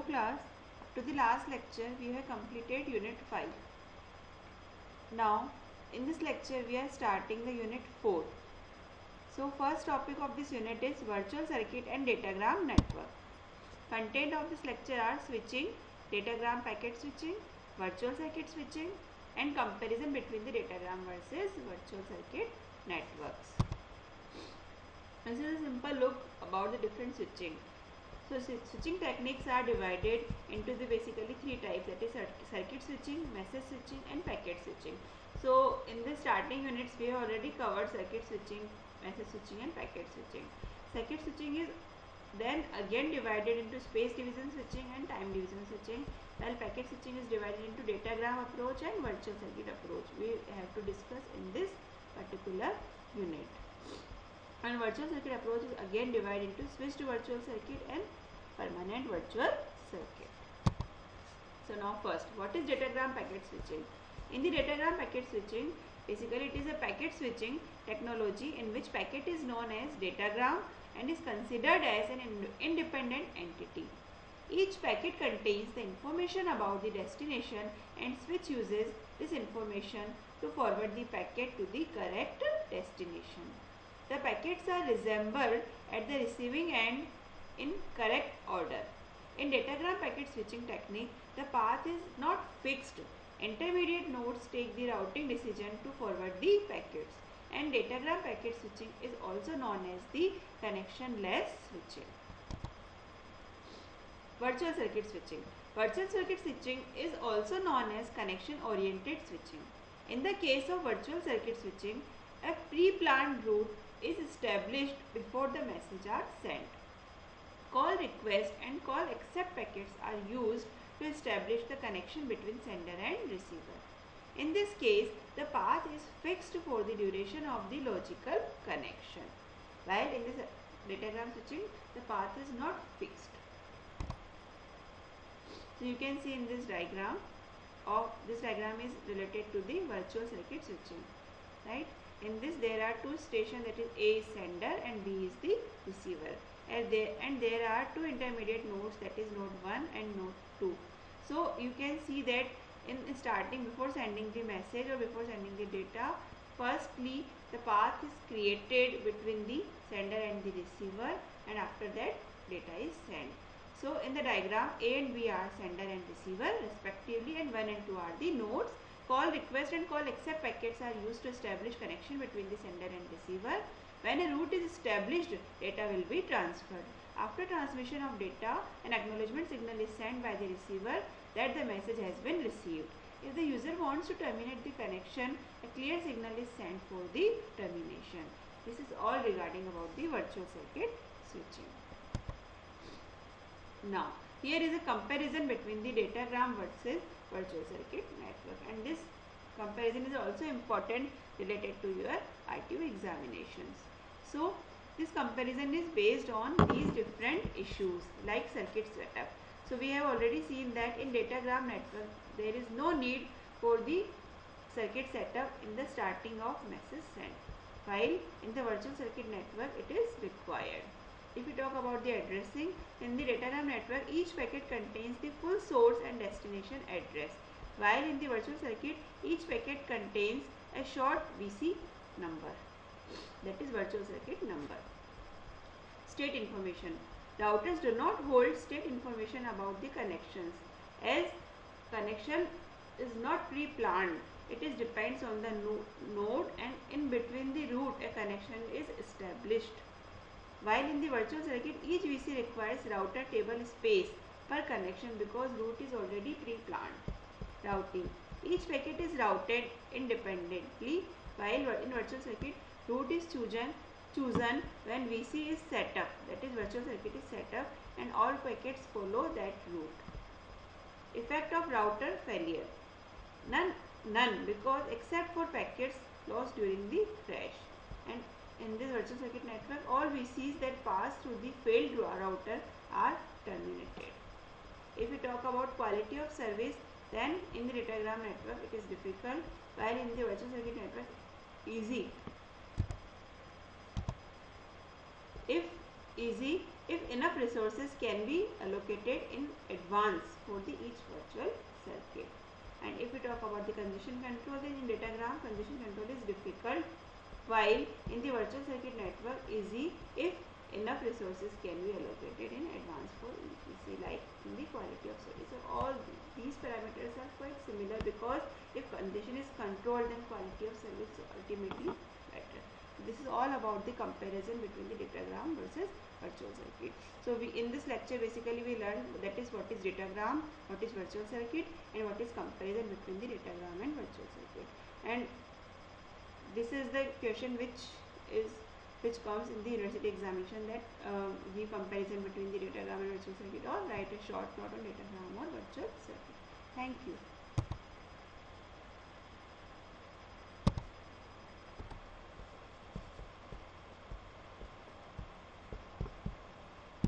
class, up to the last lecture we have completed unit 5. Now in this lecture we are starting the unit 4. So first topic of this unit is virtual circuit and datagram network. Content of this lecture are switching, datagram packet switching, virtual circuit switching and comparison between the datagram versus virtual circuit networks. This is a simple look about the different switching. So switching techniques are divided into the basically three types, that is circuit switching, message switching and packet switching. So in the starting units we have already covered circuit switching, message switching and packet switching. Circuit switching is then again divided into space division switching and time division switching, while packet switching is divided into datagram approach and virtual circuit approach. We have to discuss in this particular unit. And virtual circuit approach is again divided into switched virtual circuit and permanent virtual circuit. So now first, what is datagram packet switching? In the datagram packet switching, basically it is a packet switching technology in which packet is known as datagram and is considered as an independent entity. Each packet contains the information about the destination and switch uses this information to forward the packet to the correct destination. The packets are reassembled at the receiving end in correct order. In datagram packet switching technique, the path is not fixed. Intermediate nodes take the routing decision to forward the packets. And datagram packet switching is also known as the connectionless switching. Virtual circuit switching. Virtual circuit switching is also known as connection oriented switching. In the case of virtual circuit switching, a pre-planned route is established before the message are sent. Call request and call accept packets are used to establish the connection between sender and receiver. In this case, the path is fixed for the duration of the logical connection, while in this datagram switching, the path is not fixed. So you can see in this diagram, this diagram is related to the virtual circuit switching, right? In this there are two stations, that is A is sender and B is the receiver, and there are two intermediate nodes, that is node 1 and node 2. So you can see that in starting, before sending the message or before sending the data, firstly the path is created between the sender and the receiver, and after that data is sent. So in the diagram, A and B are sender and receiver respectively, and 1 and 2 are the nodes. Call request and call accept packets are used to establish connection between the sender and receiver. When a route is established, data will be transferred. After transmission of data, an acknowledgement signal is sent by the receiver that the message has been received. If the user wants to terminate the connection, a clear signal is sent for the termination. This is all regarding about the virtual circuit switching. Now, here is a comparison between the datagram versus virtual circuit network, and this comparison is also important related to your ITU examinations. So this comparison is based on these different issues like circuit setup. So we have already seen that in datagram network there is no need for the circuit setup in the starting of message sent, while in the virtual circuit network it is required. If we talk about the addressing, in the datagram network each packet contains the full source and destination address, while in the virtual circuit each packet contains a short VC number, that is virtual circuit number. State information. Routers do not hold state information about the connections, as connection is not pre-planned. It is depends on the node, and in between the route a connection is established. While in the virtual circuit, each VC requires router table space per connection because route is already pre-planned. Routing. Each packet is routed independently, while in virtual circuit, route is chosen when VC is set up, that is virtual circuit is set up, and all packets follow that route. Effect of router failure. None, because except for packets lost during the crash. And in this virtual circuit network, all VCs that pass through the failed router are terminated. If we talk about quality of service, then in the datagram network it is difficult, while in the virtual circuit network easy. If enough enough resources can be allocated in advance for the each virtual circuit. And if we talk about the congestion control, then in datagram congestion control is difficult, while in the virtual circuit network easy if enough resources can be allocated in advance for EPC, like in the quality of service. So all these parameters are quite similar, because if congestion is controlled, then quality of service is ultimately better. This is all about the comparison between the datagram versus virtual circuit. So in this lecture basically we learned that is what is datagram, what is virtual circuit, and what is comparison between the datagram and virtual circuit. And this is the question which comes in the university examination, that give comparison between the datagram and virtual circuit, or write a short note on datagram or virtual circuit. Thank you.